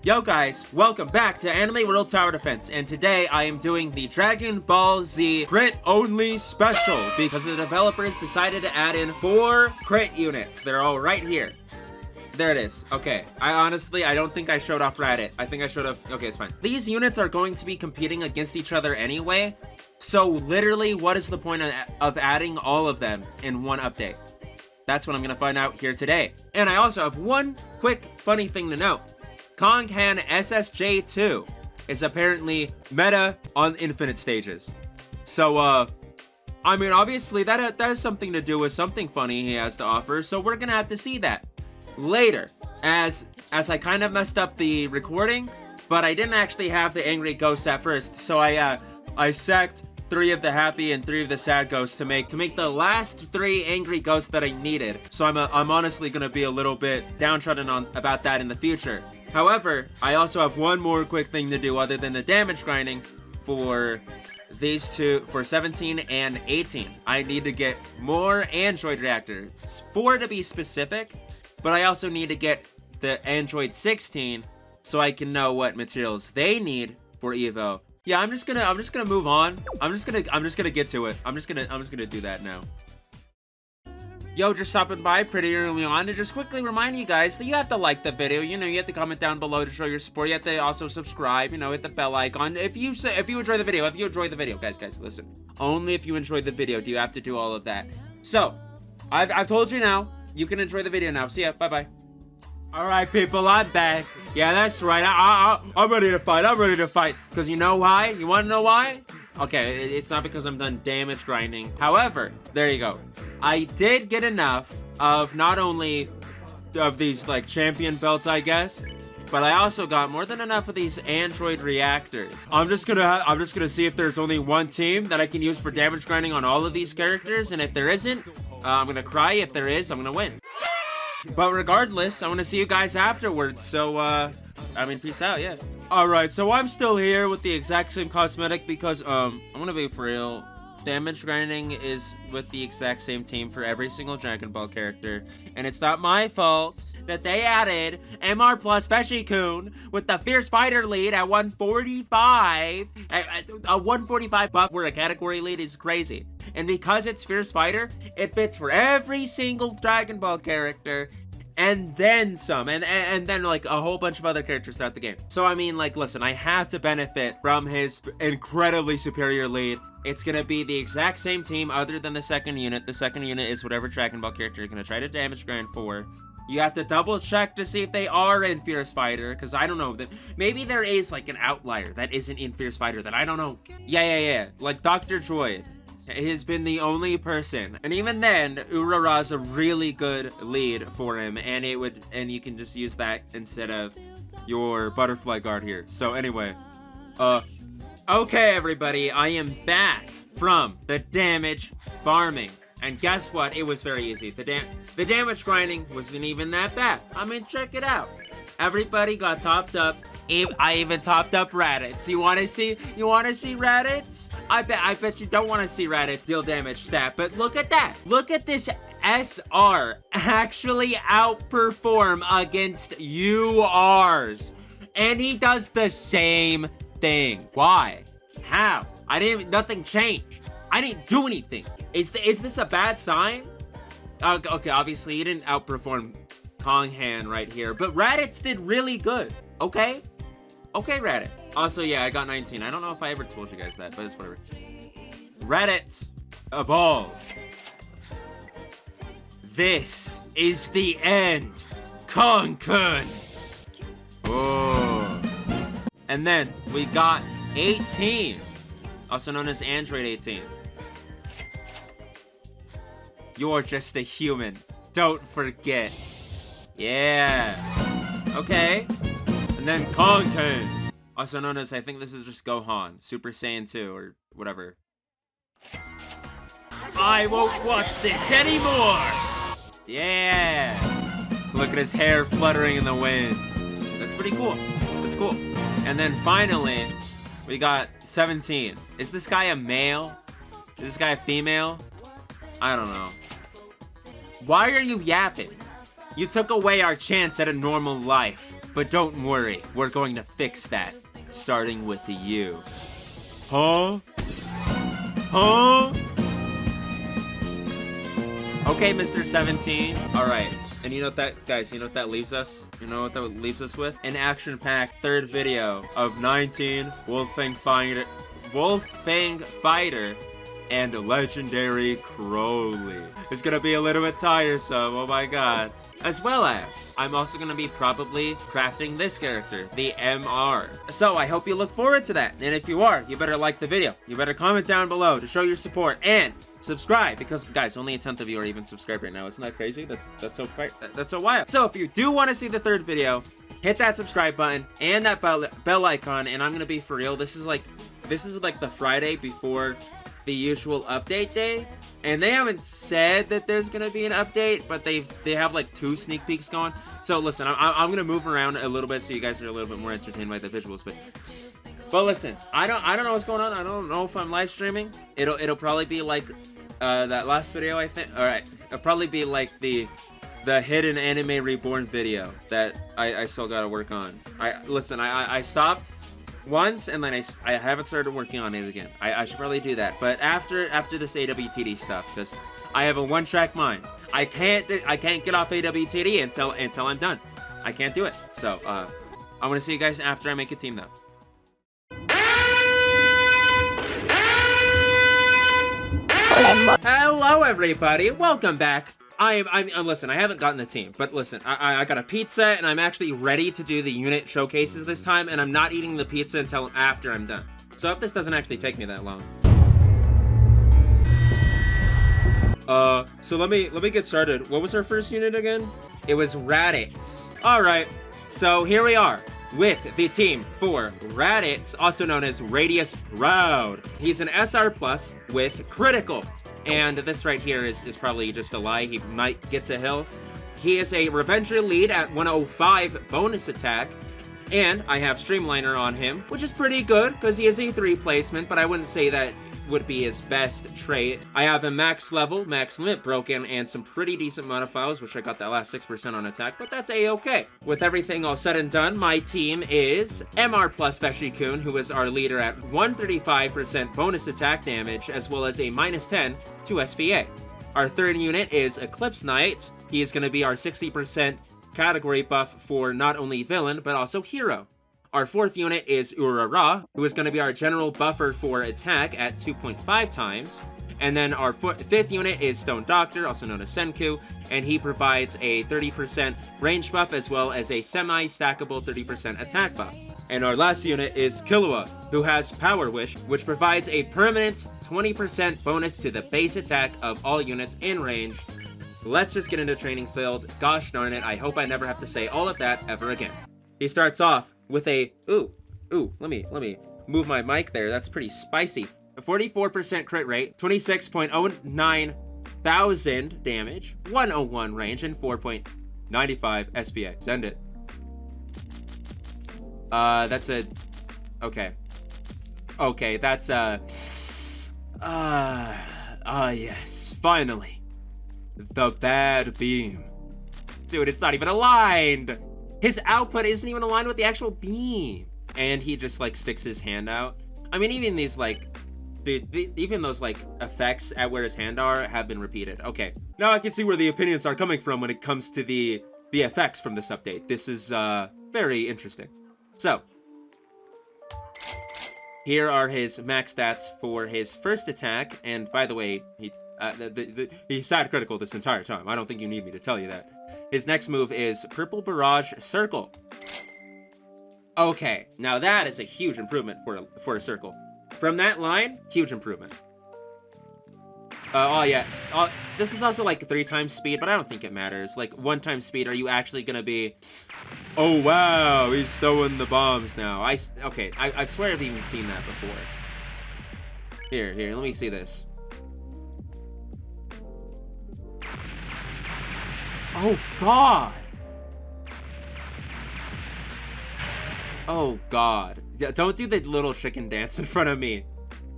Yo guys, welcome back to Anime World Tower Defense, and today I am doing the Dragon Ball Z crit only special because the developers decided to add in 4 crit units. They're all right here. There it is. Okay, I don't think I showed off Raditz. I think I showed off, okay, it's fine. These units are going to be competing against each other anyway, so literally what is the point of adding all of them in one update? That's what I'm gonna find out here today. And I also have one quick funny thing to note. Konghan SSJ2 is apparently meta on infinite stages. So, I mean, obviously that has something to do with something funny he has to offer, so we're gonna have to see that later. As I kind of messed up the recording, but I didn't actually have the angry ghosts at first, so I sacked 3 of the happy and 3 of the sad ghosts to make the last 3 angry ghosts that I needed. So I'm honestly gonna be a little bit downtrodden about that in the future. However, I also have one more quick thing to do other than the damage grinding for these two, for 17 and 18. I need to get more android reactors, 4 to be specific, but I also need to get the android 16 so I can know what materials they need for Evo. Yeah, I'm just gonna move on. I'm just gonna get to it. I'm just gonna do that now. Yo, just stopping by pretty early on to just quickly remind you guys that you have to like the video. You know, you have to comment down below to show your support. You have to also subscribe, you know, hit the bell icon. If you enjoy the video, guys, listen. Only if you enjoyed the video do you have to do all of that. So, I've told you now. You can enjoy the video now. See ya. Bye-bye. All right, people, I'm back. Yeah, that's right. I'm ready to fight. I'm ready to fight. Because you know why? You want to know why? Okay, it's not because I'm done damage grinding. However, there you go. I did get enough of not only of these like champion belts, I guess, but I also got more than enough of these android reactors. I'm just gonna see if there's only one team that I can use for damage grinding on all of these characters, and if there isn't, I'm gonna cry. If there is, I'm gonna win. But regardless, I want to see you guys afterwards, so, I mean, peace out, yeah. Alright, so I'm still here with the exact same cosmetic because, I'm gonna be for real. Damage grinding is with the exact same team for every single Dragon Ball character, and it's not my fault that they added MR plus Feshi-kun with the Fierce Fighter lead at 145. A 145 buff for a category lead is crazy. And because it's Fierce Fighter, it fits for every single Dragon Ball character, and then some, and then like a whole bunch of other characters throughout the game. So I mean, like, listen, I have to benefit from his incredibly superior lead. It's gonna be the exact same team other than the second unit. The second unit is whatever Dragon Ball character you're gonna try to damage grind for. You have to double check to see if they are in Fierce Fighter, because I don't know, that maybe there is like an outlier that isn't in Fierce Fighter that I don't know. Yeah, like Dr. Joy has been the only person, and even then Urara's a really good lead for him, and you can just use that instead of your butterfly guard here. So anyway, okay everybody, I am back from the damage farming. And guess what? It was very easy. The damage grinding wasn't even that bad. I mean, check it out. Everybody got topped up. I even topped up Raditz. You want to see Raditz? I bet you don't want to see Raditz deal damage stat. But look at that. Look at this SR actually outperform against URs. And he does the same thing. Why? How? Nothing changed. I didn't do anything. Is this a bad sign? Okay, obviously he didn't outperform Konghan right here, but Raditz did really good. Okay, Raditz. Also, yeah, I got 19. I don't know if I ever told you guys that, but it's whatever. Raditz evolved. This is the end, Kong-kun. Oh. And then we got 18, also known as Android 18. You're just a human. Don't forget. Yeah. Okay. And then Konghan, also known as, I think this is just Gohan, Super Saiyan 2 or whatever. I won't watch this anymore. Yeah. Look at his hair fluttering in the wind. That's pretty cool. That's cool. And then finally, we got 17. Is this guy a male? Is this guy a female? I don't know. Why are you yapping? You took away our chance at a normal life. But don't worry, we're going to fix that, starting with you. Huh? Huh? Okay, Mr. 17. All right. And you know what that, guys, you know what that leaves us? You know what that leaves us with? An action-packed third video of 19 Wolfang Fighter and legendary Crowley. It's gonna be a little bit tiresome, oh my god. As well as, I'm also gonna be probably crafting this character, the MR. So I hope you look forward to that. And if you are, you better like the video. You better comment down below to show your support and subscribe, because guys, only a 10th of you are even subscribed right now. Isn't that crazy? That's so wild. So if you do want to see the third video, hit that subscribe button and that bell icon. And I'm gonna be for real. This is like the Friday before the usual update day, and they haven't said that there's gonna be an update, but they have like 2 sneak peeks going. So listen, I'm gonna move around a little bit so you guys are a little bit more entertained by the visuals, but listen, I don't know what's going on. I don't know if I'm live streaming. It'll probably be like that last video, I think. All right, it'll probably be like the hidden anime reborn video that I still gotta work on. I stopped once, and then I haven't started working on it again. I should probably do that, but after this AWTD stuff, because I have a one-track mind. I can't get off AWTD until I'm done. I can't do it. So I'm gonna see you guys after I make a team though. Hello everybody, welcome back. Listen, I haven't gotten the team, but listen, I got a pizza, and I'm actually ready to do the unit showcases this time, and I'm not eating the pizza until after I'm done. So I hope this doesn't actually take me that long. So let me get started. What was our first unit again? It was Raditz. Alright, so here we are with the team for Raditz, also known as Radious Proud. He's an SR Plus with critical. And this right here is probably just a lie. He might get to hill. He is a Revenger lead at 105 bonus attack. And I have Streamliner on him, which is pretty good because he is a 3 placement, but I wouldn't say that would be his best trait. I have a max level, max limit broken, and some pretty decent modifiers, which I got that last 6% on attack, but that's a-okay. With everything all said and done, my team is MR plus Veshi-kun, who is our leader at 135% bonus attack damage, as well as a -10 to SPA. Our third unit is Eclipse Knight. He is going to be our 60% category buff for not only villain, but also hero. Our fourth unit is Urara, who is going to be our general buffer for attack at 2.5 times. And then our fifth unit is Stone Doctor, also known as Senku, and he provides a 30% range buff as well as a semi-stackable 30% attack buff. And our last unit is Killua, who has Power Wish, which provides a permanent 20% bonus to the base attack of all units in range. Let's just get into training field. Gosh darn it, I hope I never have to say all of that ever again. He starts off with a, let me move my mic there, that's pretty spicy. A 44% crit rate, 26.09 thousand damage, 101 range, and 4.95 SPA. Send it. That's a, okay. Okay, that's yes, finally. The bad beam. Dude, it's not even aligned. His output isn't even aligned with the actual beam. And he just, like, sticks his hand out. I mean, even these, like, dude, even those, like, effects at where his hand are have been repeated. Okay, now I can see where the opinions are coming from when it comes to the effects from this update. This is, very interesting. So, here are his max stats for his first attack. And, by the way, he's side critical this entire time. I don't think you need me to tell you that. His next move is Purple Barrage Circle. Okay, now that is a huge improvement for a circle. From that line, huge improvement. Oh yeah, this is also like 3 times speed, but I don't think it matters. Like 1 time speed, are you actually gonna be... Oh wow, he's throwing the bombs now. I swear I've even seen that before. Here, let me see this. Oh god! Oh god. Don't do the little chicken dance in front of me,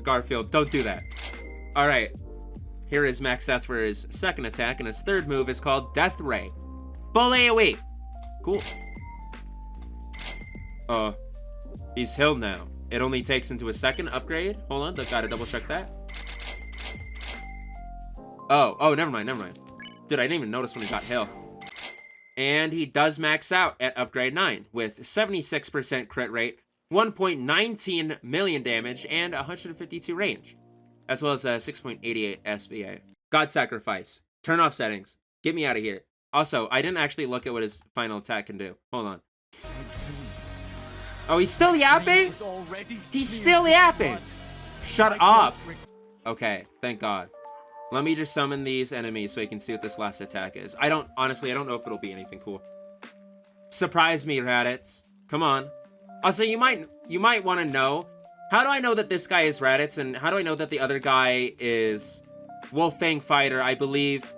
Garfield. Don't do that. Alright. Here is max stats for his second attack, and his third move is called Death Ray. Full AoE! Cool. He's healed now. It only takes into a second upgrade. Hold on, I gotta double check that. Oh, never mind. Dude, I didn't even notice when he got healed. And he does max out at upgrade 9 with 76% crit rate, 1.19 million damage, and 152 range, as well as 6.88 SBA. God Sacrifice. Turn off settings. Get me out of here. Also, I didn't actually look at what his final attack can do. Hold on. Oh, he's still yapping? He's still yapping! Shut up! Okay, thank God. Let me just summon these enemies so you can see what this last attack is. Honestly, I don't know if it'll be anything cool. Surprise me, Raditz. Come on. Also, you might want to know, how do I know that this guy is Raditz, and how do I know that the other guy is Wolfang Fighter? I believe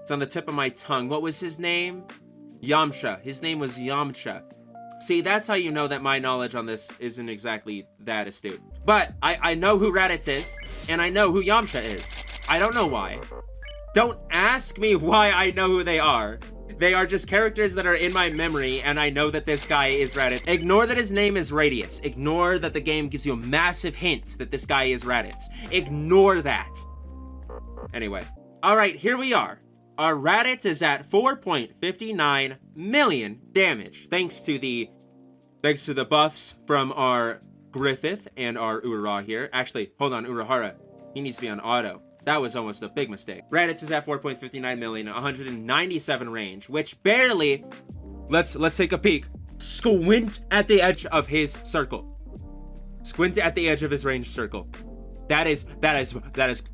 it's on the tip of my tongue. What was his name? Yamcha. His name was Yamcha. See, that's how you know that my knowledge on this isn't exactly that astute. But I know who Raditz is, and I know who Yamcha is. I don't know why. Don't ask me why I know who they are. They are just characters that are in my memory, and I know that this guy is Raditz. Ignore that his name is Radious. Ignore that the game gives you a massive hint that this guy is Raditz. Ignore that. Anyway. Alright, here we are. Our Raditz is at 4.59 million damage, thanks to the buffs from our Griffith and our Urara here. Actually, hold on, Urahara. He needs to be on auto. That was almost a big mistake. Raditz is at 4.59 million, 197 range, which barely... Let's take a peek. Squint at the edge of his circle. Squint at the edge of his range circle. That is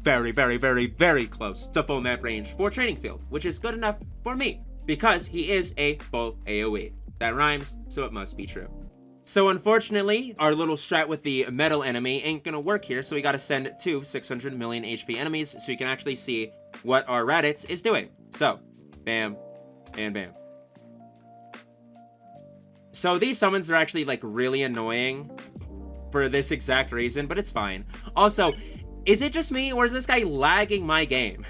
very, very, very, very close to full map range for Training Field, which is good enough for me, because he is a full AoE. That rhymes, so it must be true. So unfortunately, our little strat with the metal enemy ain't gonna work here, so we gotta send 2 600 million HP enemies so we can actually see what our Raditz is doing. So, bam, and bam. So these summons are actually, like, really annoying for this exact reason, but it's fine. Also, is it just me, or is this guy lagging my game?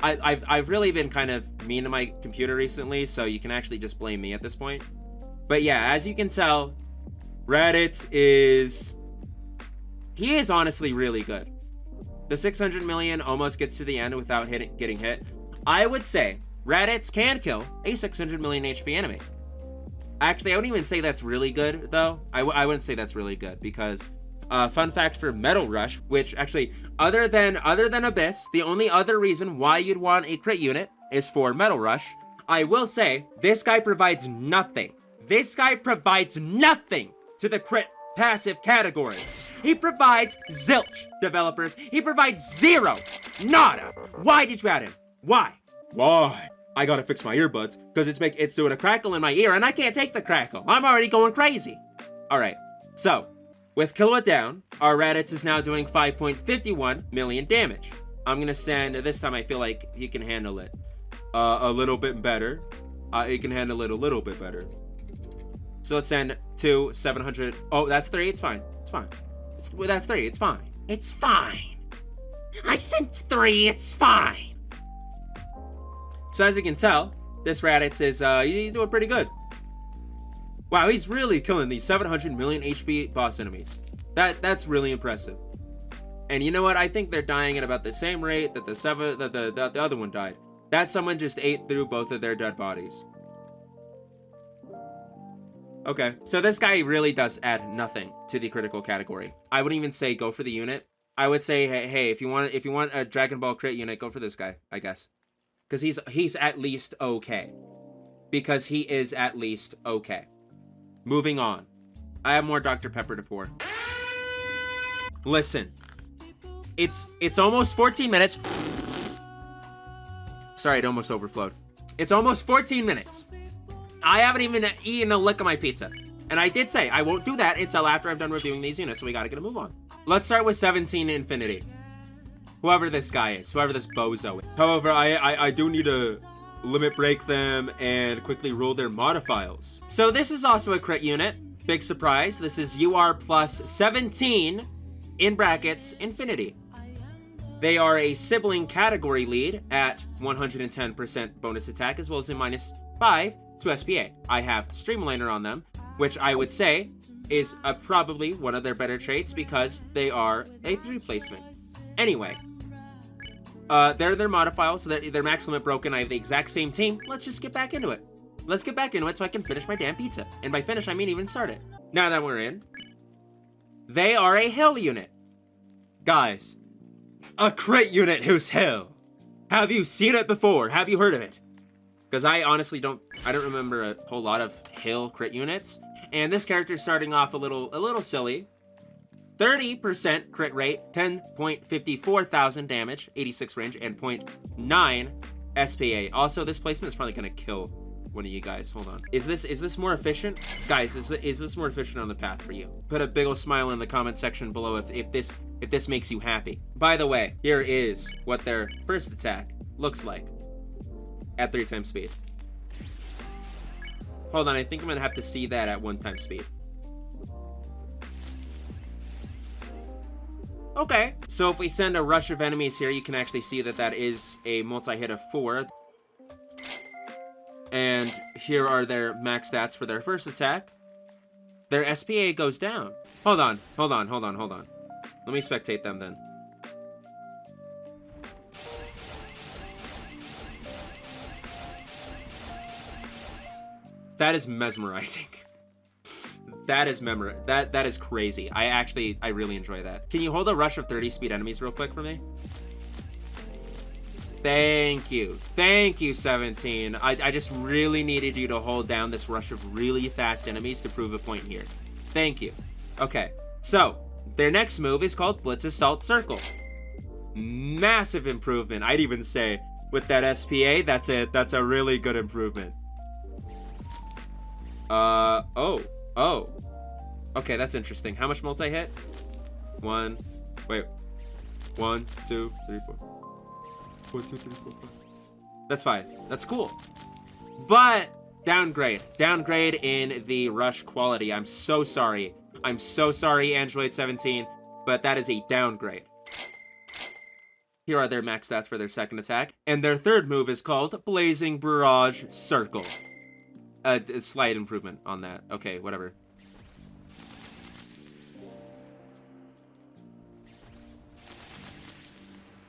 I've really been kind of mean to my computer recently, so you can actually just blame me at this point. But yeah, as you can tell, Raditz is... He is honestly really good. The 600 million almost gets to the end without getting hit. I would say Raditz can kill a 600 million HP enemy. Actually, I wouldn't even say that's really good, though. I wouldn't say that's really good, because... fun fact for Metal Rush, which actually, other than Abyss, the only other reason why you'd want a crit unit is for Metal Rush. I will say, this guy provides nothing. This guy provides nothing to the crit passive category. He provides zilch, developers. He provides zero. Nada. Why did you add him? Why? Why? I gotta fix my earbuds, because it's doing a crackle in my ear, and I can't take the crackle. I'm already going crazy. Alright, so, with Kilowatt down, our Raditz is now doing 5.51 million damage. I'm gonna send, this time I feel like he can handle it a little bit better. He can handle it a little bit better. So let's send 2 700. Oh, that's 3. It's fine. It's fine. That's 3. It's fine. It's fine. I sent 3. It's fine. So as you can tell, this Raditz is he's doing pretty good. Wow, he's really killing these 700 million HP boss enemies. That's really impressive. And you know what? I think they're dying at about the same rate that the other one died. That someone just ate through both of their dead bodies. Okay, so this guy really does add nothing to the critical category. I wouldn't even say go for the unit. I would say, hey, if you want a Dragon Ball crit unit, go for this guy, I guess, because he's at least okay. Because he is at least okay. Moving on. I have more Dr. Pepper to pour. Listen, it's almost 14 minutes. Sorry, it almost overflowed. It's almost 14 minutes. I haven't even eaten a lick of my pizza. And I did say I won't do that until after I'm done reviewing these units, so we gotta get a move on. Let's start with 17 Infinity. Whoever this guy is, whoever this bozo is. However, I do need to limit break them and quickly rule their modifiers. So this is also a crit unit. Big surprise. This is UR plus 17 in brackets Infinity. They are a sibling category lead at 110% bonus attack, as well as a -5 to SPA. I have Streamliner on them, which I would say is probably one of their better traits because they are a 3 placement. Anyway, they're their modifiers, so they're max limit broken. I have the exact same team. Let's just get back into it. Let's get back into it so I can finish my damn pizza. And by finish, I mean even start it. Now that we're in, they are a Hell unit. Guys, a crit unit who's Hell. Have you seen it before? Have you heard of it? Because I honestly don't remember a whole lot of Hell crit units. And this character's starting off a little silly. 30% crit rate, 10.54 thousand damage, 86 range, and 0.9 SPA. Also, this placement is probably gonna kill one of you guys. Hold on. Is this more efficient? Guys, is this more efficient on the path for you? Put a big ol' smile in the comment section below if this makes you happy. By the way, here is what their first attack looks like at 3 times speed. Hold on, I think I'm gonna have to see that at 1 time speed. Okay, so if we send a rush of enemies here, you can actually see that is a multi-hit of 4. And here are their max stats for their first attack. Their SPA goes down. Hold on. Let me spectate them then. That is mesmerizing. That is crazy. I really enjoy that. Can you hold a rush of 30 speed enemies real quick for me? Thank you, 17. I just really needed you to hold down this rush of really fast enemies to prove a point here. Thank you. Okay, so their next move is called Blitz Assault Circle. Massive improvement, I'd even say. With that SPA, that's a really good improvement. Oh. Okay, that's interesting. How much multi-hit? 1, 2, 3, 4. 1, 2, 3, 4, 5. That's 5. That's cool. But downgrade in the rush quality. I'm so sorry, Android 17, but that is a downgrade. Here are their max stats for their second attack, and their third move is called Blazing Barrage Circle. A slight improvement on that. Okay, whatever.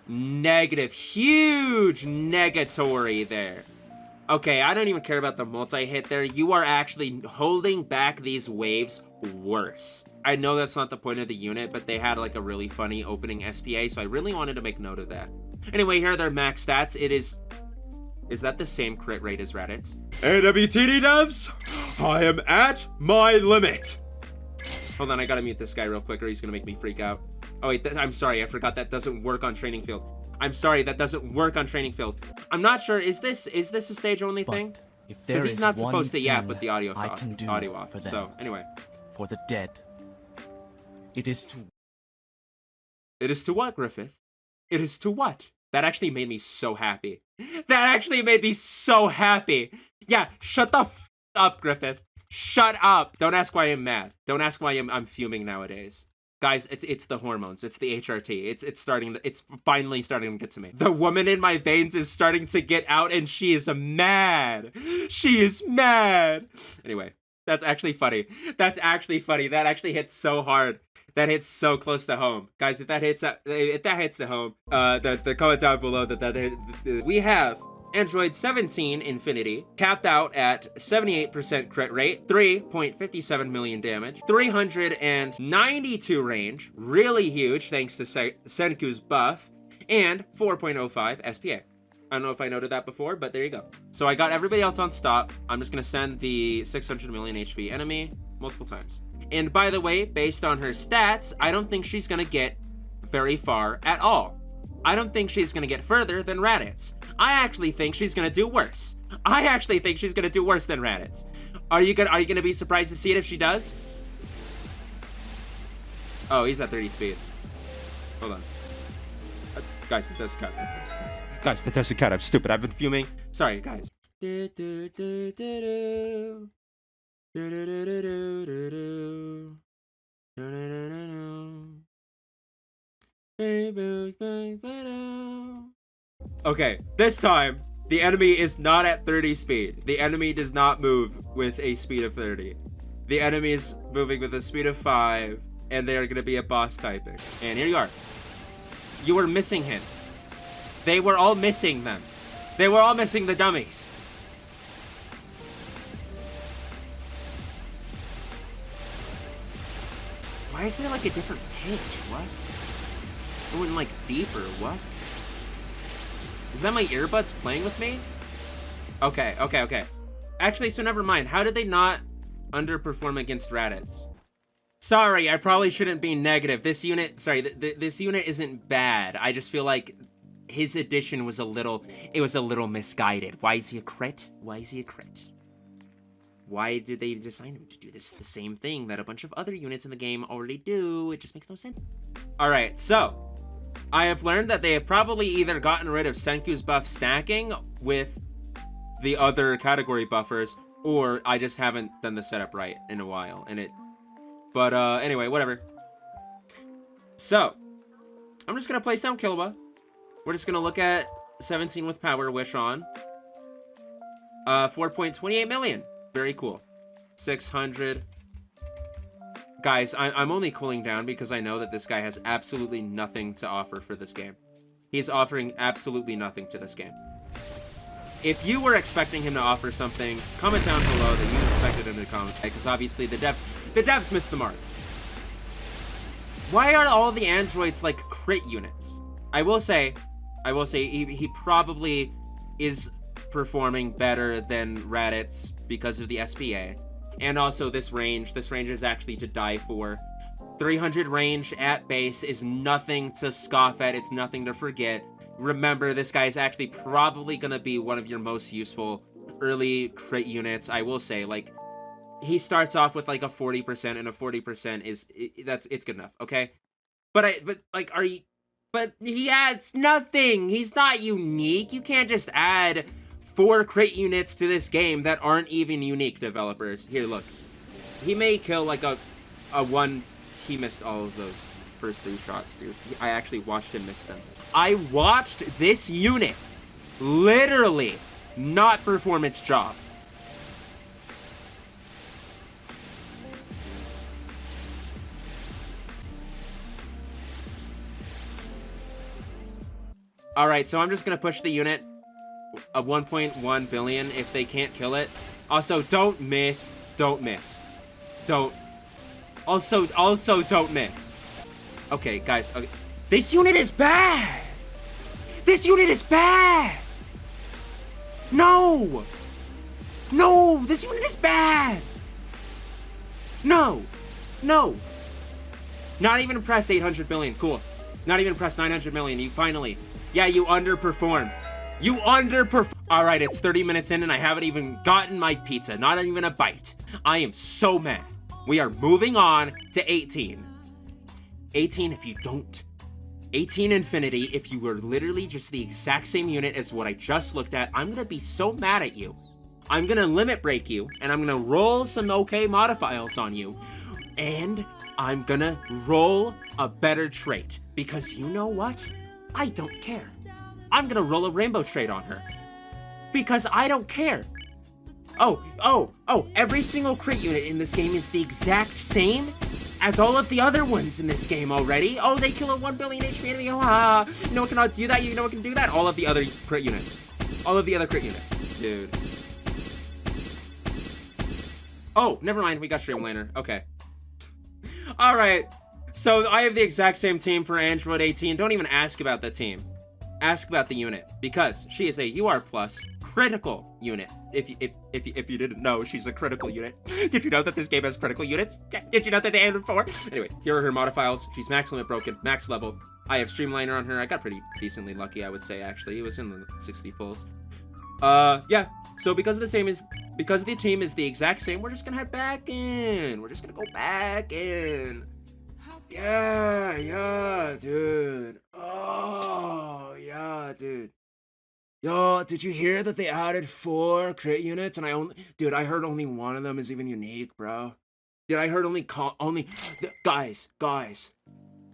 Negative. Huge negatory there. Okay, I don't even care about the multi-hit there. You are actually holding back these waves worse. I know that's not the point of the unit, but they had like a really funny opening SPA, so I really wanted to make note of that. Anyway, here are their max stats. It is that the same crit rate as Raditz? AWTD devs, I am at my limit. Hold on, I gotta mute this guy real quick or he's gonna make me freak out. Oh wait, I'm sorry, I forgot that doesn't work on Training Field. I'm sorry, that doesn't work on Training Field. I'm not sure, is this a stage only thing? Because he's not supposed to put the audio off. So, anyway. For the dead. It is to what, Griffith? It is to what? That actually made me so happy. That actually made me so happy. Yeah, shut the f up, Griffith. Shut up. Don't ask why I'm mad. Don't ask why I'm fuming nowadays. Guys, it's the hormones. It's the HRT. It's finally starting to get to me. The woman in my veins is starting to get out and she is mad. She is mad. Anyway, that's actually funny. That actually hits so hard. That hits so close to home. Guys, if that hits to home, the comment down below we have Android 17 Infinity, capped out at 78% crit rate, 3.57 million damage, 392 range, really huge thanks to Senku's buff, and 4.05 SPA. I don't know if I noted that before, but there you go. So I got everybody else on stop. I'm just gonna send the 600 million HP enemy multiple times. And by the way, based on her stats, I don't think she's gonna get very far at all. I don't think she's gonna get further than Raditz. I actually think she's gonna do worse. I actually think she's gonna do worse than Raditz. Are you gonna be surprised to see it if she does? Oh, he's at 30 speed. Hold on. Guys, that doesn't count. Guys, that doesn't count. I'm stupid. I've been fuming. Sorry, guys. Okay, this time, the enemy is not at 30 speed. The enemy does not move with a speed of 30. The enemy is moving with a speed of 5, and they are going to be a boss typing. And here you are. You were missing him. They were all missing them. They were all missing the dummies. Why is there like a different pitch? What? It went like deeper. What? Is that my earbuds playing with me? Okay. Actually, so never mind. How did they not underperform against Raditz? Sorry, I probably shouldn't be negative. This unit, sorry, this unit isn't bad. I just feel like his addition was a little misguided. Why is he a crit? Why is he a crit? Why did they design him to do this? The same thing that a bunch of other units in the game already do. It just makes no sense. All right, so I have learned that they have probably either gotten rid of Senku's buff stacking with the other category buffers, or I just haven't done the setup right in a while, but anyway, whatever. So, I'm just gonna place down Killua. We're just gonna look at 17 with Power Wish on. 4.28 million. Very cool. 600. Guys, I'm only cooling down because I know that this guy has absolutely nothing to offer for this game. He's offering absolutely nothing to this game. If you were expecting him to offer something, comment down below that you expected him to comment, because obviously the devs missed the mark. Why are all the androids like crit units? I will say he probably is performing better than Raditz because of the SPA. And also this range is actually to die for. 300 range at base is nothing to scoff at, it's nothing to forget. Remember, this guy is actually probably gonna be one of your most useful early crit units. I will say, like, he starts off with like a 40%, and a 40% it's good enough, okay? But he adds nothing. He's not unique. You can't just add 4 crit units to this game that aren't even unique, developers. Here, look. He may kill like a 1. He missed all of those first 3 shots, dude. I actually watched him miss them. I watched this unit literally not perform its job. Alright, so I'm just gonna push the unit of 1.1 billion if they can't kill it. Also, don't miss. Don't miss. Also, don't miss. Okay, guys. Okay. This unit is bad! This unit is bad! No! No! This unit is bad! No! No! Not even impressed 800 million. Cool. Not even impressed 900 million. You finally... Yeah, you underperformed. You underperformed. Alright, it's 30 minutes in and I haven't even gotten my pizza. Not even a bite. I am so mad. We are moving on to 18. 18 if you don't. 18 Infinity, if you were literally just the exact same unit as what I just looked at, I'm gonna be so mad at you. I'm gonna limit break you, and I'm gonna roll some okay modifiers on you, and I'm gonna roll a better trait. Because you know what? I don't care. I'm gonna roll a rainbow trait on her. Because I don't care. Oh, every single crit unit in this game is the exact same as all of the other ones in this game already. Oh, they kill a 1 billion HP enemy. Ah, you know what cannot do that? You know what can do that? All of the other crit units. All of the other crit units. Dude. Oh, never mind. We got Streamliner. Okay. Alright. So, I have the exact same team for Android 18. Don't even ask about the team. Ask about the unit. Because she is a UR plus critical unit. If you didn't know, she's a critical unit. Did you know that this game has critical units? Did you know that they added 4? Anyway, here are her modifiers. She's max limit broken, max level. I have Streamliner on her. I got pretty decently lucky, I would say, actually. It was in the 60 pulls. Yeah. So because the team is the exact same, we're just gonna head back in. We're just gonna go back in. Yeah, dude. Oh, yeah, dude. Yo, did you hear that they added 4 crit units? And I heard only one of them is even unique, bro. Dude, I heard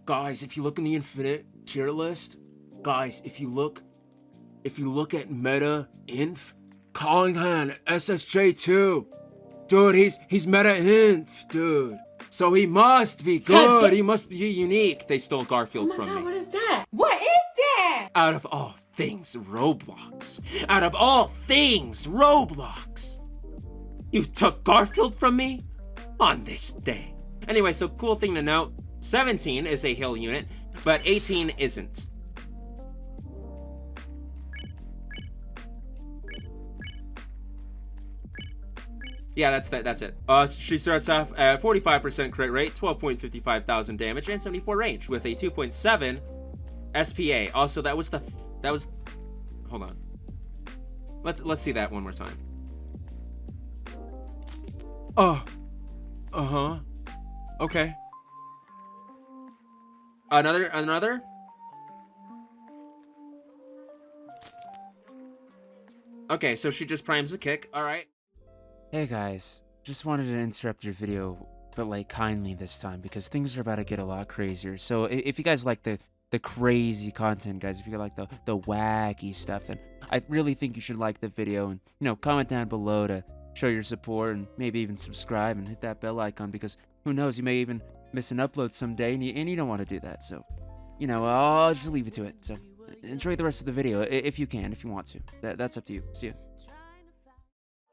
guys, if you look in the infinite tier list, guys, if you look at meta inf, Konghan SSJ2, Dude, he's meta-inf, dude. So he must be good. He must be unique. They stole Garfield from me. What is that? What is that? Out of all things, Roblox. Out of all things, Roblox. You took Garfield from me on this day. Anyway, so cool thing to note, 17 is a hill unit, but 18 isn't. Yeah, that's it. She starts off at 45% crit rate, 12.55 thousand damage, and 74 range with a 2.7 SPA. Also, that was hold on. Let's see that one more time. Uh-huh. Okay. Another? Okay, so she just primes the kick. All right. Hey guys, just wanted to interrupt your video, but like kindly this time, because things are about to get a lot crazier. So if you guys like the crazy content, guys, if you like the wacky stuff, then I really think you should like the video and, you know, comment down below to show your support and maybe even subscribe and hit that bell icon, because who knows, you may even miss an upload someday and you don't want to do that. So, you know, I'll just leave it to it. So enjoy the rest of the video if you can, if you want to. That's up to you. See ya.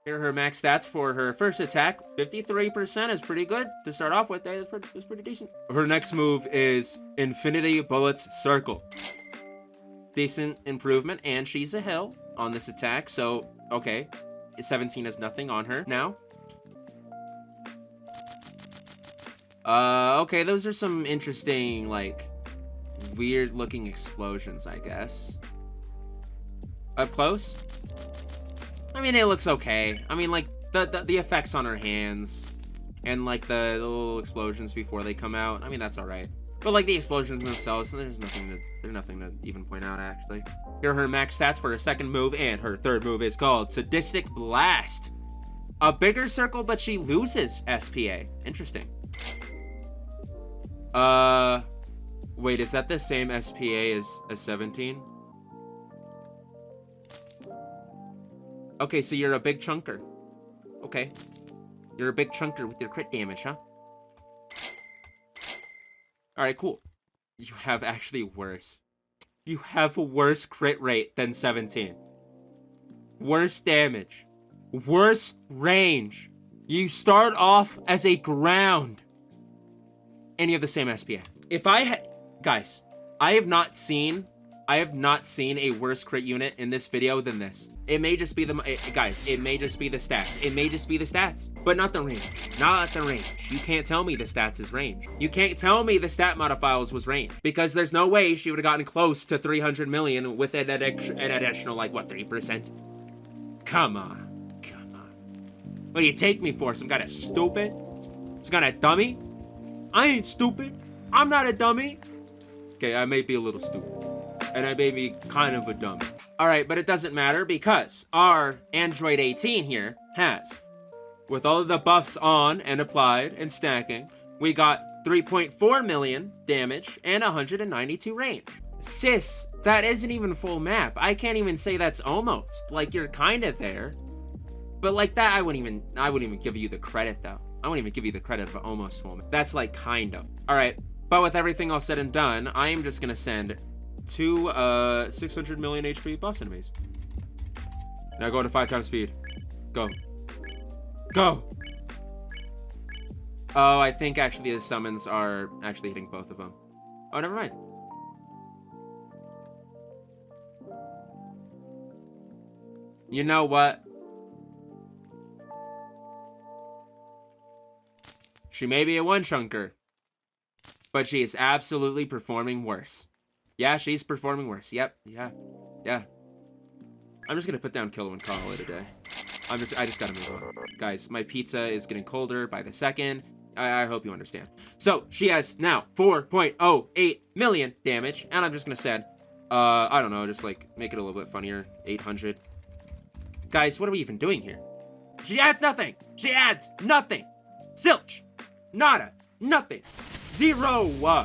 Here are her max stats for her first attack. 53% is pretty good to start off with. That's pretty decent. Her next move is Infinity Bullets Circle. Decent improvement, and she's a hill on this attack, so okay. 17 has nothing on her now. Okay, those are some interesting, like, weird looking explosions, I guess. Up close? I mean, it looks okay. I mean, like, the effects on her hands and, like, the little explosions before they come out, I mean, that's alright. But, like, the explosions themselves, there's nothing to even point out, actually. Here are her max stats for her second move, and her third move is called Sadistic Blast. A bigger circle, but she loses SPA. Interesting. Wait, is that the same SPA as 17? Okay, so you're a big chunker. Okay. You're a big chunker with your crit damage, huh? Alright, cool. You have actually worse. You have a worse crit rate than 17. Worse damage. Worse range. You start off as a ground. And you have the same SPA. If I had... Guys, I have not seen a worse crit unit in this video than this. It may just be guys, it may just be the stats. It may just be the stats, but not the range. Not the range. You can't tell me the stats is range. You can't tell me the stat modifiers was range, because there's no way she would have gotten close to 300 million with an additional, like, what, 3%? Come on. Come on. What do you take me for? Some kind of stupid? Some kind of dummy? I ain't stupid. I'm not a dummy. Okay, I may be a little stupid. And I may be kind of a dummy. Alright, but it doesn't matter, because our Android 18 here has, with all of the buffs on and applied and stacking, we got 3.4 million damage and 192 range. Sis, that isn't even full map. I can't even say that's almost. Like, you're kind of there. But like that, I wouldn't even give you the credit, though. I wouldn't even give you the credit of almost full map. That's like kind of. Alright, but with everything all said and done, I am just gonna send 2 600 million HP boss enemies. Now go to 5 times speed. Go. Go! Oh, I think actually the summons are actually hitting both of them. Oh, never mind. You know what? She may be a one-chunker, but she is absolutely performing worse. Yeah, she's performing worse. Yep, yeah. I'm just gonna put down Kilo and call it a day. I just gotta move on. Guys, my pizza is getting colder by the second. I hope you understand. So, she has now 4.08 million damage, and I'm just gonna send, I don't know, just like, make it a little bit funnier, 800. Guys, what are we even doing here? She adds nothing! She adds nothing! Zilch! Nada! Nothing! Zero!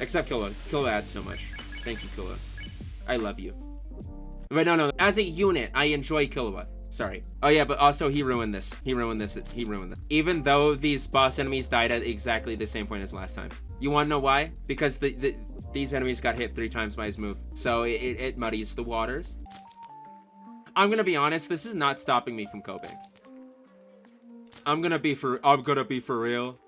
Except Killa. Killa adds so much. Thank you, Killa. I love you. But no. As a unit, I enjoy Killa. Sorry. Oh yeah, but also he ruined this. He ruined this. Even though these boss enemies died at exactly the same point as last time. You wanna know why? Because these enemies got hit 3 times by his move. So it muddies the waters. I'm gonna be honest, this is not stopping me from coping. I'm gonna be for real.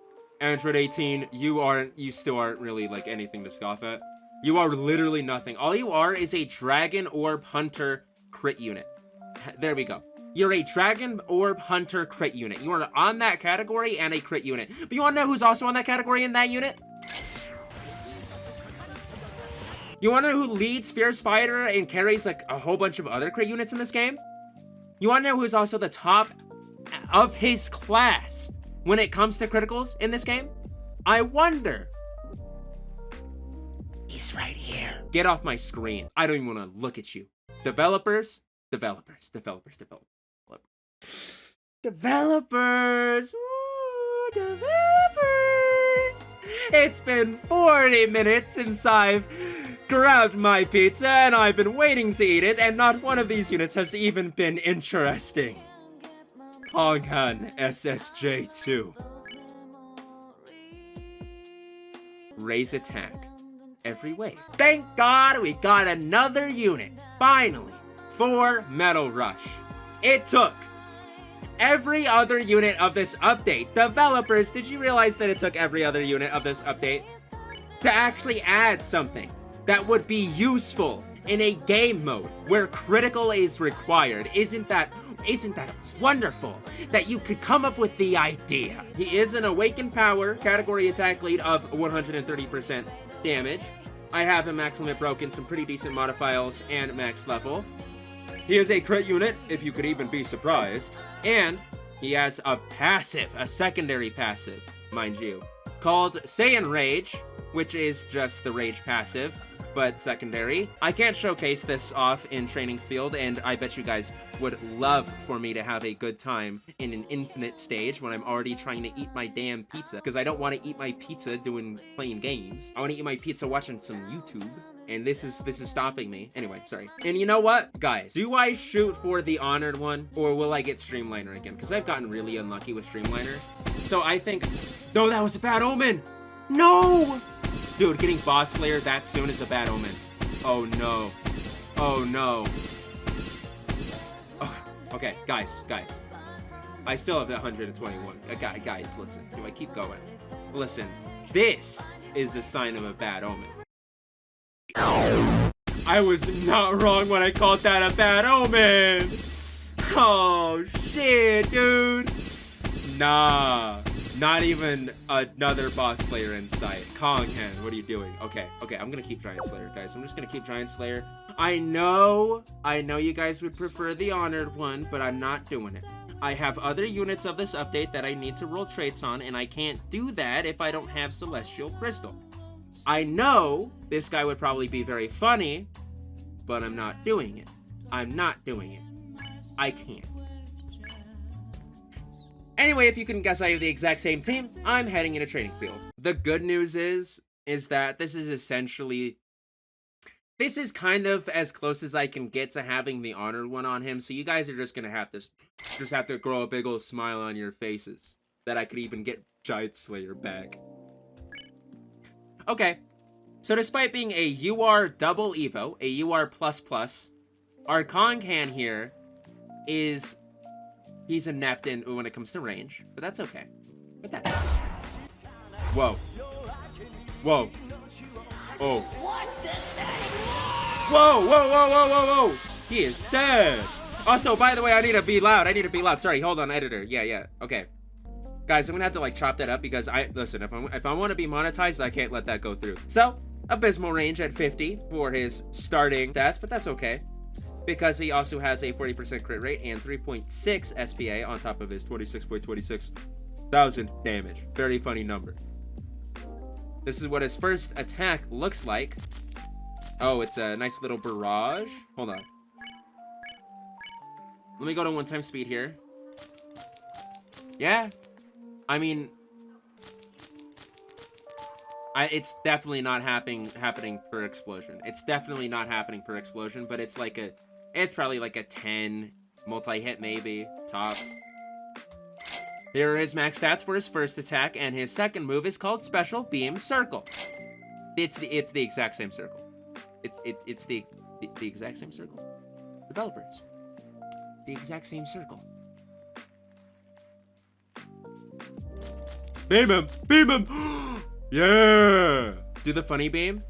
Android 18, you still aren't really like anything to scoff at. You are literally nothing. All you are is a Dragon Orb Hunter crit unit. There we go. You're a Dragon Orb Hunter crit unit. You are on that category and a crit unit. But you wanna know who's also on that category in that unit? You wanna know who leads Fierce Fighter and carries like a whole bunch of other crit units in this game? You wanna know who's also the top of his class when it comes to criticals in this game? I wonder. He's right here. Get off my screen. I don't even want to look at you. Developers. Ooh, developers. It's been 40 minutes since I've grabbed my pizza and I've been waiting to eat it, and not one of these units has even been interesting. Konghan SSJ2. Raise attack every wave. Thank God we got another unit. Finally, for Metal Rush. It took every other unit of this update. Developers, did you realize that it took every other unit of this update to actually add something that would be useful in a game mode where critical is required? Isn't that wonderful that you could come up with the idea? He is an Awakened Power category attack lead of 130% damage. I have him max limit broken, some pretty decent modifiers, and max level. He is a crit unit, if you could even be surprised. And he has a passive, a secondary passive, mind you, called Saiyan Rage, which is just the Rage passive, but secondary. I can't showcase this off in Training Field, and I bet you guys would love for me to have a good time in an infinite stage when I'm already trying to eat my damn pizza, because I don't want to eat my pizza playing games. I want to eat my pizza watching some YouTube, and this is stopping me. Anyway, sorry. And you know what, guys? Do I shoot for the honored one, or will I get Streamliner again? Because I've gotten really unlucky with Streamliner. So I think... No, that was a bad omen! No! Dude, getting Boss Slayer that soon is a bad omen. Oh no. Oh no. Oh, okay, guys. I still have 121. Guys, listen. Do I keep going? Listen, this is a sign of a bad omen. I was not wrong when I called that a bad omen. Oh shit, dude. Nah. Not even another Boss Slayer in sight. Konghan, what are you doing? Okay, I'm gonna keep Giant Slayer, guys. I'm just gonna keep Giant Slayer. I know you guys would prefer the honored one, but I'm not doing it. I have other units of this update that I need to roll traits on, and I can't do that if I don't have Celestial Crystal. I know this guy would probably be very funny, but I'm not doing it. I can't. Anyway, if you can guess, I have the exact same team. I'm heading into Training Field. The good news is that this is kind of as close as I can get to having the honored one on him. So you guys are just gonna have to grow a big old smile on your faces that I could even get Giant Slayer back. Okay, so despite being a UR double Evo, a UR++, our Konghan here is... He's inept when it comes to range, but that's okay. Whoa. Oh. Whoa. He is sad. Also, by the way, I need to be loud. Sorry, hold on, editor. Yeah. Okay. Guys, I'm gonna have to like chop that up because listen, if I want to be monetized, I can't let that go through. So, abysmal range at 50 for his starting stats, but that's okay, because he also has a 40% crit rate and 3.6 SPA on top of his 26.26 thousand damage. Very funny number. This is what his first attack looks like. Oh, it's a nice little barrage. Hold on. Let me go to 1x speed here. Yeah. I mean... it's definitely not happening per explosion. It's definitely not happening per explosion, but it's like it's probably like a 10 Multi-hit maybe, tops. Here are his max stats for his first attack, and his second move is called Special Beam Circle. It's the exact same circle. It's the exact same circle. Developers. The exact same circle. Beam him! Beam him! Yeah! Do the funny beam?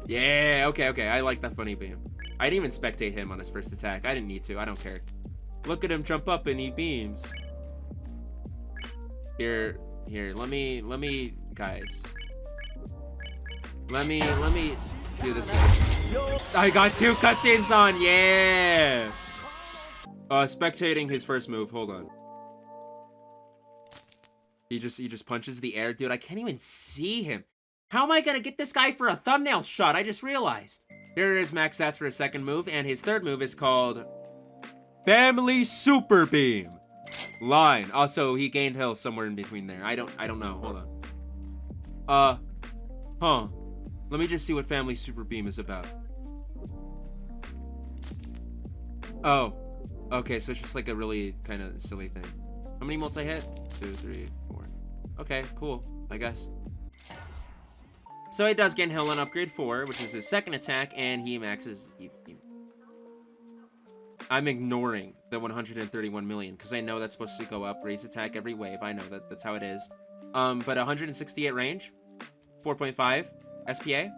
Yeah, okay, I like that funny beam. I didn't even spectate him on his first attack. I didn't need to, I don't care. Look at him jump up and he beams. Here, let me, guys. Let me do this. I got 2 cutscenes on, yeah! Spectating his first move, hold on. He just punches the air. Dude, I can't even see him. How am I gonna get this guy for a thumbnail shot? I just realized. Here are his max stats for his second move, and his third move is called Family Super Beam. Line. Also, he gained health somewhere in between there. I don't know. Hold on. Let me just see what Family Super Beam is about. Oh. Okay, so it's just like a really kind of silly thing. How many multi-hit? 2, 3, 4. Okay, cool, I guess. So he does gain health on upgrade 4, which is his second attack, and he maxes... I'm ignoring the 131 million, because I know that's supposed to go up, raise attack every wave. I know that's how it is. But 168 range, 4.5 SPA.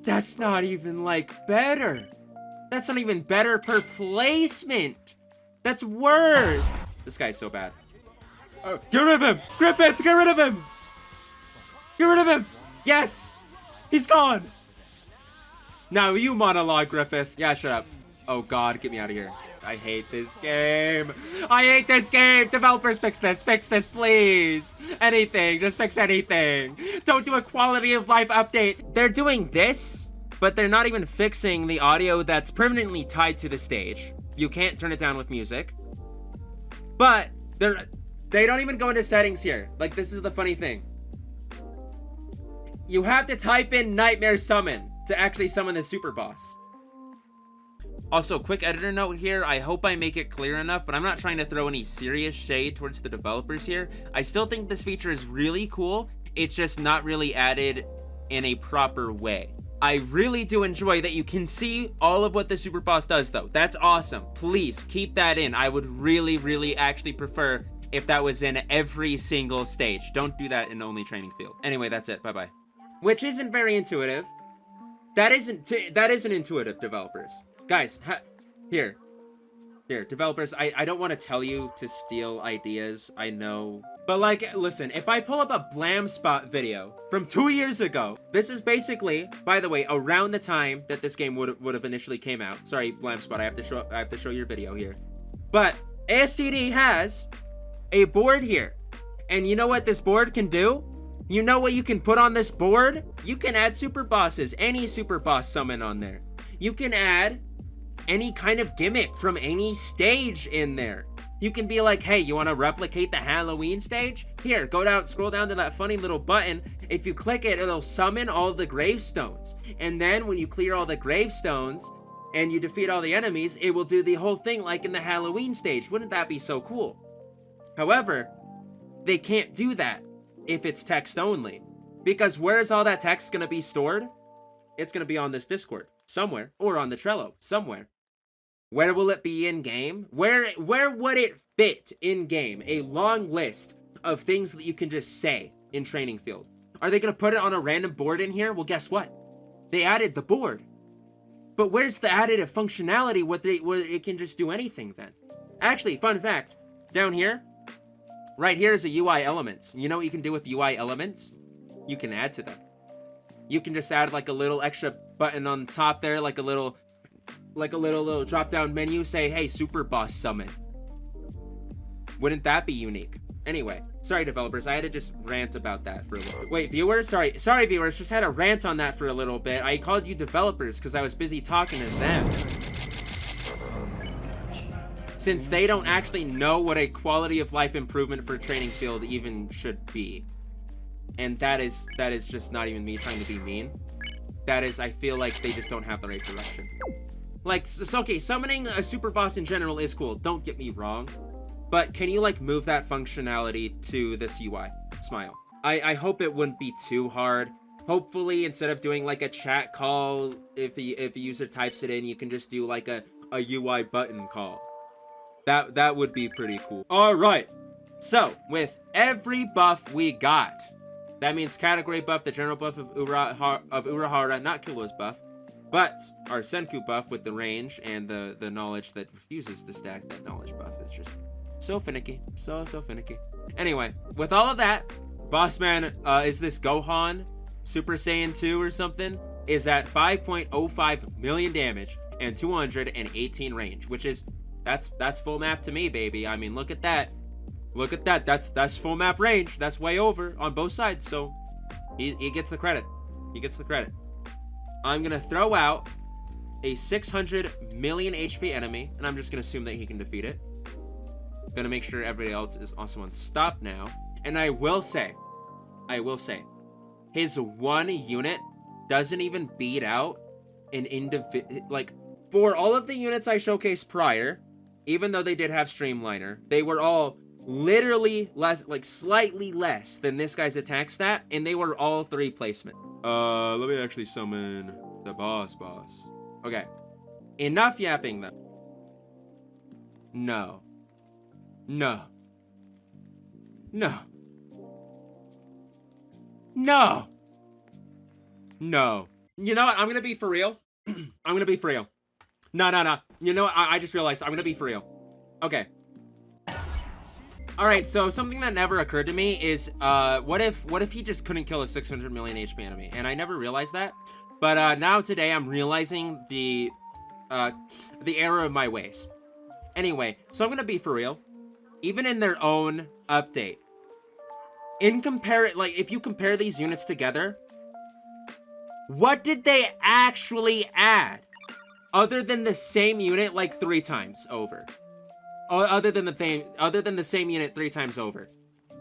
That's not even, like, better. That's not even better per placement. That's worse. This guy's so bad. Get rid of him! Griffith, get rid of him! Get rid of him! Yes! He's gone! Now you monologue, Griffith. Yeah, shut up. Oh god, get me out of here. I hate this game. I hate this game! Developers, fix this, please! Anything, just fix anything. Don't do a quality of life update. They're doing this, but they're not even fixing the audio that's permanently tied to the stage. You can't turn it down with music. But they don't even go into settings here. Like, this is the funny thing. You have to type in Nightmare Summon to actually summon the super boss. Also, quick editor note here. I hope I make it clear enough, but I'm not trying to throw any serious shade towards the developers here. I still think this feature is really cool. It's just not really added in a proper way. I really do enjoy that you can see all of what the super boss does, though. That's awesome. Please keep that in. I would really actually prefer if that was in every single stage. Don't do that in only training field. Anyway, that's it. Bye-bye. Which isn't very intuitive. That isn't intuitive, developers. Guys, here, developers, I don't want to tell you to steal ideas, I know. But like, listen, if I pull up a Blam Spot video from 2 years ago, this is basically, by the way, around the time that this game would have initially came out. Sorry, Blam Spot, I have to show your video here. But AWTD has a board here. And you know what this board can do? You know what you can put on this board? You can add super bosses, any super boss summon on there. You can add any kind of gimmick from any stage in there. You can be like, hey, you want to replicate the Halloween stage? Here, go down, scroll down to that funny little button. If you click it, it'll summon all the gravestones. And then when you clear all the gravestones and you defeat all the enemies, it will do the whole thing like in the Halloween stage. Wouldn't that be so cool? However, they can't do that if it's text only. Because where's all that text gonna be stored? It's gonna be on this Discord somewhere, or on the Trello somewhere. Where will it be in game? Where would it fit in game? A long list of things that you can just say in training field. Are they gonna put it on a random board in here? Well, guess what? They added the board. But where's the additive functionality where it can just do anything then? Actually, fun fact, down here, right here is a UI element. You know what you can do with UI elements? You can add to them. You can just add like a little extra button on the top there, like a little drop down menu, say, hey, super boss summon. Wouldn't that be unique? Anyway, sorry developers, I had to just rant about that for a little bit. Wait, viewers, sorry viewers, just had a rant on that for a little bit. I called you developers because I was busy talking to them. Since they don't actually know what a quality of life improvement for training field even should be. And that is just not even me trying to be mean. That is, I feel like they just don't have the right direction. Like, so, okay, summoning a super boss in general is cool, don't get me wrong. But can you, like, move that functionality to this UI? Smile. I hope it wouldn't be too hard. Hopefully, instead of doing, like, a chat call, if a user types it in, you can just do, like, a UI button call. That would be pretty cool. Alright. So, with every buff we got, that means category buff, the general buff of Urahara, not Killoo's buff, but our Senku buff with the range and the knowledge that refuses to stack that knowledge buff is just so finicky. So finicky. Anyway, with all of that, Bossman, is this Gohan Super Saiyan 2 or something, is at 5.05 million damage and 218 range, which is, that's full map to me, baby. I mean, look at that. Look at that. That's full map range. That's way over on both sides. So he gets the credit. He gets the credit. I'm gonna throw out a 600 million HP enemy, and I'm just gonna assume that he can defeat it. Gonna make sure everybody else is also on stop now. And I will say, his one unit doesn't even beat out an individual. Like, for all of the units I showcased prior, even though they did have Streamliner, they were all literally less, like slightly less than this guy's attack stat, and they were all 3 placement. Let me actually summon the boss. Okay. Enough yapping though. No. You know what? I'm gonna be for real. I'm gonna be for real. No. You know what? I just realized I'm gonna be for real. Okay. Alright, so something that never occurred to me is, what if he just couldn't kill a 600 million HP enemy? And I never realized that. But, now today I'm realizing the error of my ways. Anyway, so I'm gonna be for real. Even in their own update, if you compare these units together, what did they actually add? Other than the same unit like 3 times over. Other than the same unit 3 times over.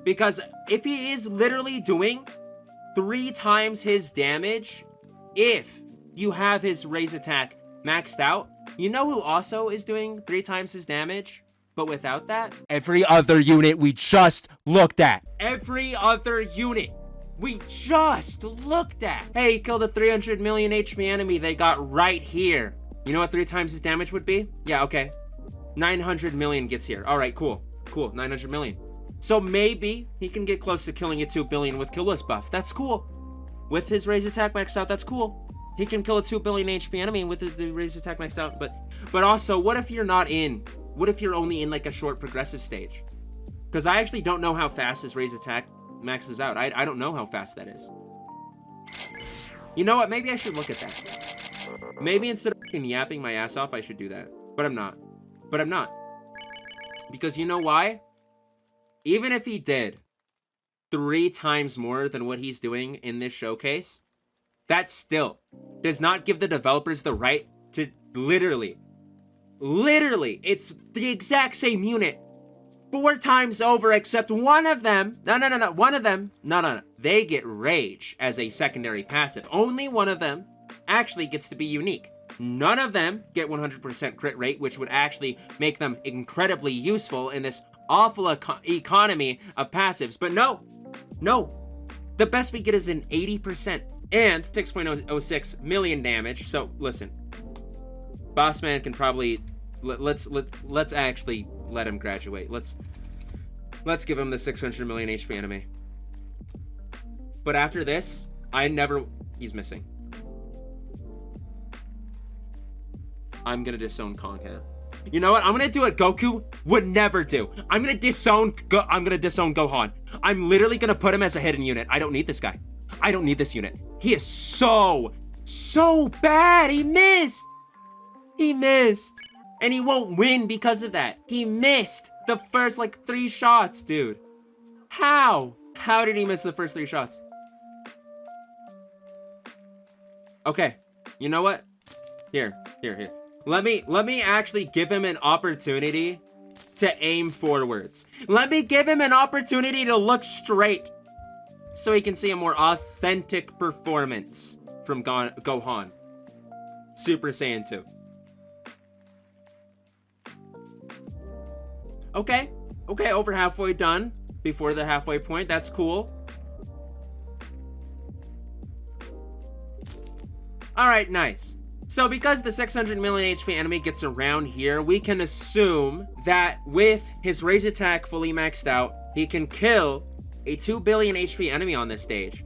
Because if he is literally doing 3 times his damage, if you have his raise attack maxed out, you know who also is doing 3 times his damage? But without that? Every other unit we just looked at. Every other unit we just looked at. Hey, he killed a 300 million HP enemy they got right here. You know what 3 times his damage would be? Yeah, okay. 900 million gets here. All right, cool. 900 million. So maybe he can get close to killing a 2 billion with Killoo's buff. That's cool. With his raise attack maxed out, that's cool. He can kill a 2 billion HP enemy with the raise attack maxed out. But also, what if you're not in? What if you're only in like a short progressive stage? Because I actually don't know how fast his raise attack maxes out. I don't know how fast that is. You know what? Maybe I should look at that. Maybe instead of yapping my ass off, I should do that. But I'm not. Because you know why? Even if he did 3 times more than what he's doing in this showcase, that still does not give the developers the right to literally, it's the exact same unit 4 times over, except one of them, they get rage as a secondary passive. Only one of them actually gets to be unique. None of them get 100% crit rate, which would actually make them incredibly useful in this awful economy of passives. But no, the best we get is an 80% and 6.06 million damage. So listen, Bossman can probably let's actually let him graduate. Let's give him the 600 million HP enemy. But after this, he's missing. I'm gonna disown Konghan. You know what? I'm gonna do what Goku would never do. I'm gonna disown Gohan. I'm literally gonna put him as a hidden unit. I don't need this guy. I don't need this unit. He is so bad. He missed. And he won't win because of that. He missed the first like 3 shots, dude. How did he miss the first 3 shots? Okay, you know what? Here. Let me actually give him an opportunity to aim forwards. Let me give him an opportunity to look straight so he can see a more authentic performance from Gohan Super Saiyan 2. Okay, over halfway done before the halfway point. That's cool. All right, nice. So because the 600 million HP enemy gets around here, we can assume that with his raise attack fully maxed out, he can kill a 2 billion HP enemy on this stage.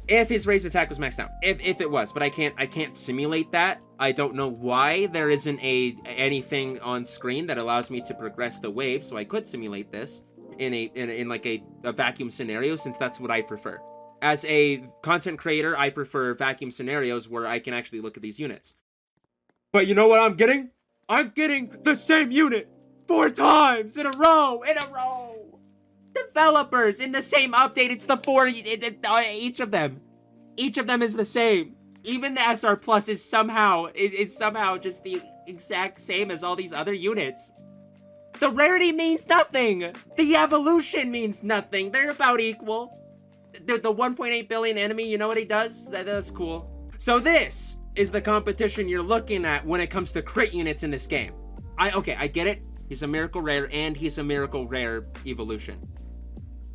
If his raise attack was maxed out, if it was, but I can't simulate that. I don't know why there isn't anything on screen that allows me to progress the wave, so I could simulate this in like a vacuum scenario, since that's what I prefer. As a content creator, I prefer vacuum scenarios where I can actually look at these units. But you know what I'm getting? I'm getting the same unit 4 times in a row. Developers in the same update. It's the 4, each of them. Each of them is the same. Even the SR Plus is somehow just the exact same as all these other units. The rarity means nothing. The evolution means nothing. They're about equal. The 1.8 billion enemy, you know what he does? That's cool. So this is the competition you're looking at when it comes to crit units in this game. I get it. He's a miracle rare and he's a miracle rare evolution.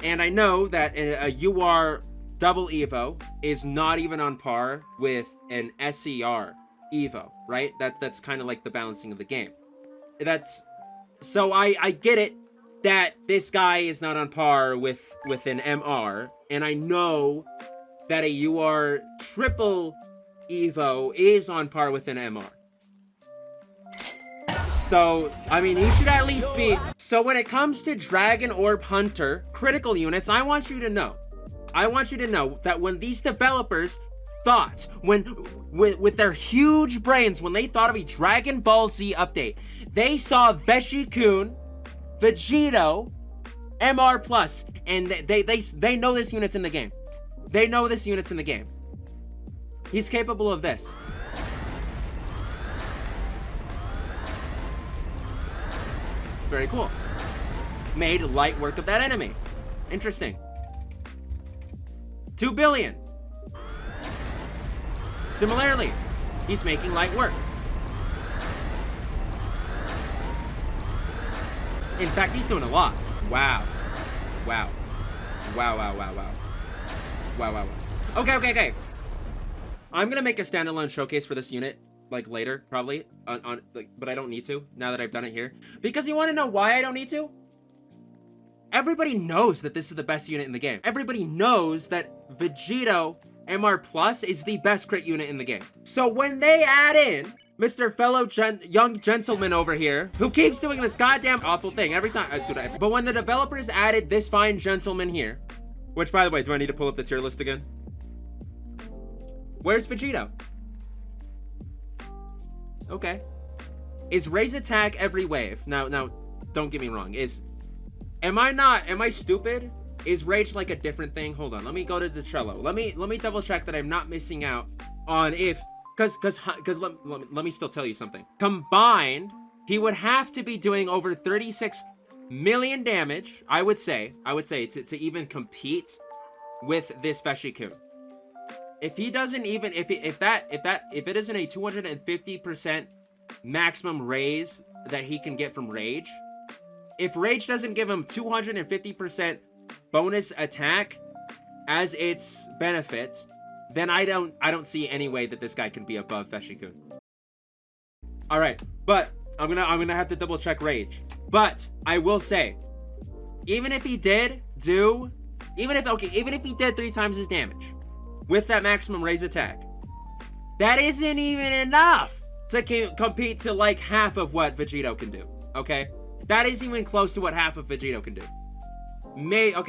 And I know that a UR double Evo is not even on par with an SER Evo, right? That's kind of like the balancing of the game. So I get it that this guy is not on par with an MR, and I know that a UR triple Evo is on par with an MR. So, I mean, he should at least be. So when it comes to Dragon Orb Hunter critical units, I want you to know that when these developers thought, with their huge brains, when they thought of a Dragon Ball Z update, they saw Veshi-kun, Vegito, MR Plus, and they know this unit's in the game. They know this unit's in the game. He's capable of this. Very cool. Made light work of that enemy. Interesting. 2 billion. Similarly, he's making light work. In fact, he's doing a lot. Wow. Wow. Wow, wow, wow, wow. Wow, wow, wow. Okay. I'm gonna make a standalone showcase for this unit, like later, probably, but I don't need to, now that I've done it here. Because you wanna know why I don't need to? Everybody knows that this is the best unit in the game. Everybody knows that Vegito MR Plus is the best crit unit in the game. So when they add in Mr. Fellow young gentleman over here, who keeps doing this goddamn awful thing every time, but when the developers added this fine gentleman here, which, by the way, do I need to pull up the tier list again? Where's Vegito? Okay. Is raise attack every wave? Now, don't get me wrong. Am I stupid? Is rage like a different thing? Hold on, let me go to the Trello. Let me double check that I'm not missing out on because let me still tell you something. Combined, he would have to be doing over 36 million damage, I would say, to even compete with this Veshi-kun. If he doesn't even, if it isn't a 250% maximum raise that he can get from rage, if rage doesn't give him 250% bonus attack as its benefit, then I don't see any way that this guy can be above Veshi-kun. All right, but I'm gonna have to double check rage. But I will say, even if he did 3 times his damage with that maximum raise attack, that isn't even enough to compete to like half of what Vegito can do. Okay, that isn't even close to what half of Vegito can do.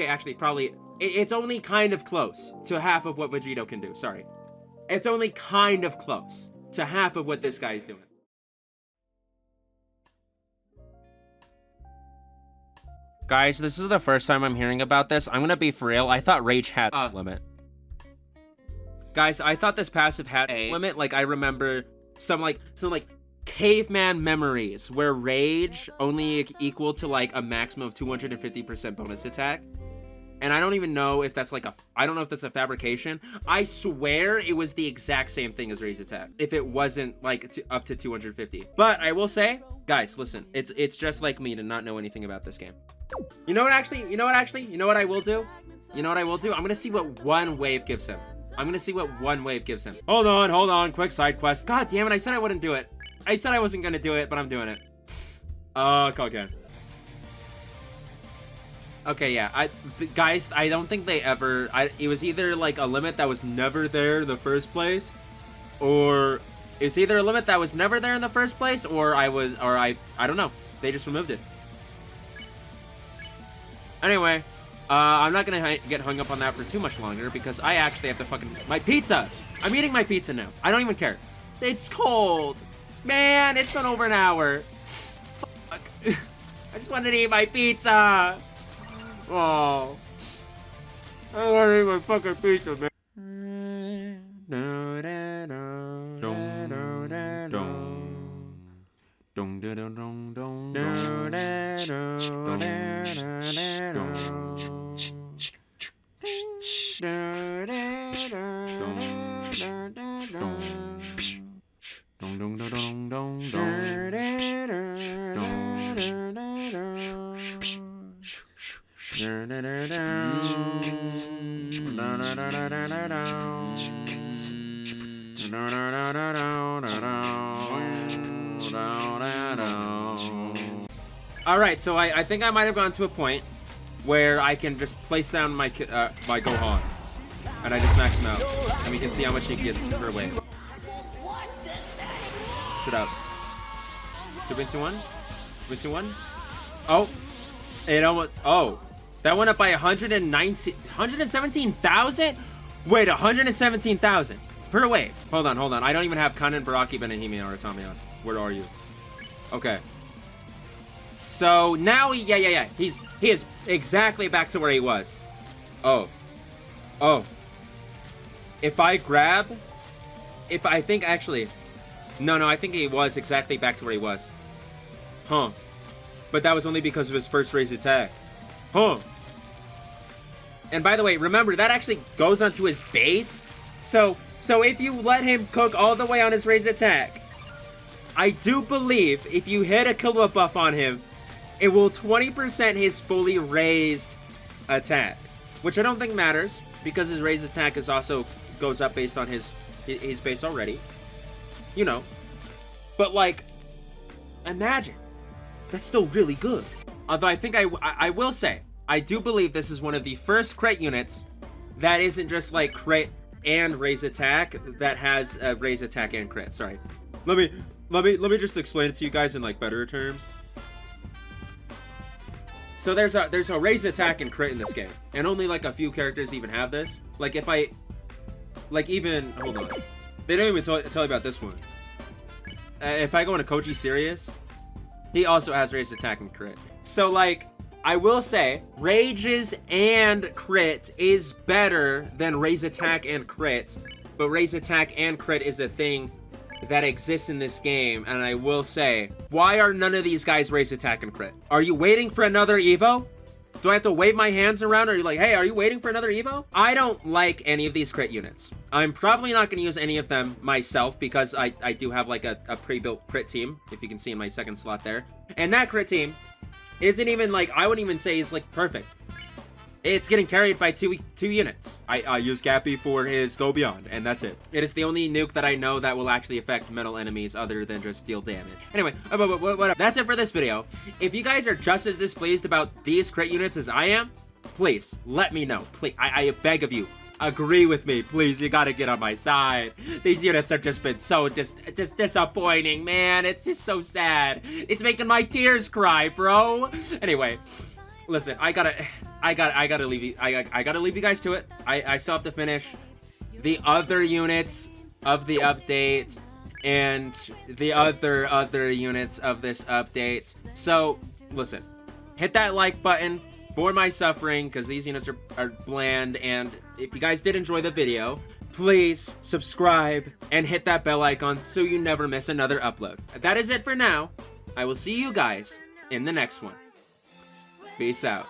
Actually, probably it's only kind of close to half of what Vegito can do. Sorry, it's only kind of close to half of what this guy is doing. Guys, this is the first time I'm hearing about this. I'm gonna be for real. I thought rage had a limit. Guys, I thought this passive had a limit. Like, I remember some caveman memories where rage only equal to like a maximum of 250% bonus attack. And I don't even know if that's like I don't know if that's a fabrication. I swear it was the exact same thing as Raise Attack, if it wasn't like up to 250. But I will say, guys, listen, it's just like me to not know anything about this game. You know what I will do? I'm gonna see what one wave gives him. Hold on, quick side quest. God damn it, I said I wouldn't do it. I said I wasn't gonna do it, but I'm doing it. Okay. Okay, yeah, guys, I don't think they ever, it was either like a limit that was never there in the first place, or it's either a limit that was never there in the first place, or I don't know, they just removed it. Anyway, I'm not gonna get hung up on that for too much longer, because I actually have to my pizza! I'm eating my pizza now. I don't even care. It's cold! Man, it's been over an hour. Fuck. I just wanted to eat my pizza! Oh, I want to eat my fucking pizza, man. Alright, so I think I might have gone to a point where I can just place down my Gohan, and I just max him out, and we can see how much he gets per wave. Shut up. 2.21? 2.21? Oh, it almost, oh, that went up by 117,000? Wait, 117,000 per wave. Hold on. I don't even have Kanen, Baraki, Benahimi, or Tamiya. Where are you? Okay. So now, yeah. He is exactly back to where he was. Oh. If I think actually, no, I think he was exactly back to where he was. Huh. But that was only because of his first Raise Attack. Huh. And by the way, remember, that actually goes onto his base. So if you let him cook all the way on his Raise Attack, I do believe if you hit a Killua buff on him, it will 20% his fully raised attack. Which I don't think matters, because his Raise Attack is also goes up based on his base already. You know. But like, imagine. That's still really good. Although I think I will say, I do believe this is one of the first crit units that isn't just like crit and Raise Attack, that has a Raise Attack and crit. Sorry. Let me just explain it to you guys in like better terms. So there's a Raise Attack and crit in this game, and only like a few characters even have this. Like if I, like even, hold on, they don't even tell you about this one. If I go into Koji Sirius, he also has Raise Attack and crit. So like, I will say, Rages and crit is better than Raise Attack and crit, but Raise Attack and crit is a thing that exists in this game, and I will say, why are none of these guys Raise Attack and crit? Are you waiting for another Evo? Do I have to wave my hands around? Or are you like, hey, are you waiting for another Evo? I don't like any of these crit units. I'm probably not going to use any of them myself, because I do have like a pre-built crit team, if you can see in my second slot there. And that crit team isn't even like, I wouldn't even say is like perfect. It's getting carried by two units. I use Gappy for his Go Beyond, and that's it. It is the only nuke that I know that will actually affect metal enemies other than just deal damage. Anyway, whatever. That's it for this video. If you guys are just as displeased about these crit units as I am, please let me know. Please, I beg of you, agree with me. Please, you gotta get on my side. These units have just been so disappointing, man. It's just so sad. It's making my tears cry, bro. Anyway, listen, I gotta leave you. I gotta leave you guys to it. I still have to finish the other units of the update and the other units of this update. So listen, hit that like button for my suffering, because these units are bland. And if you guys did enjoy the video, please subscribe and hit that bell icon so you never miss another upload. That is it for now. I will see you guys in the next one. Peace out.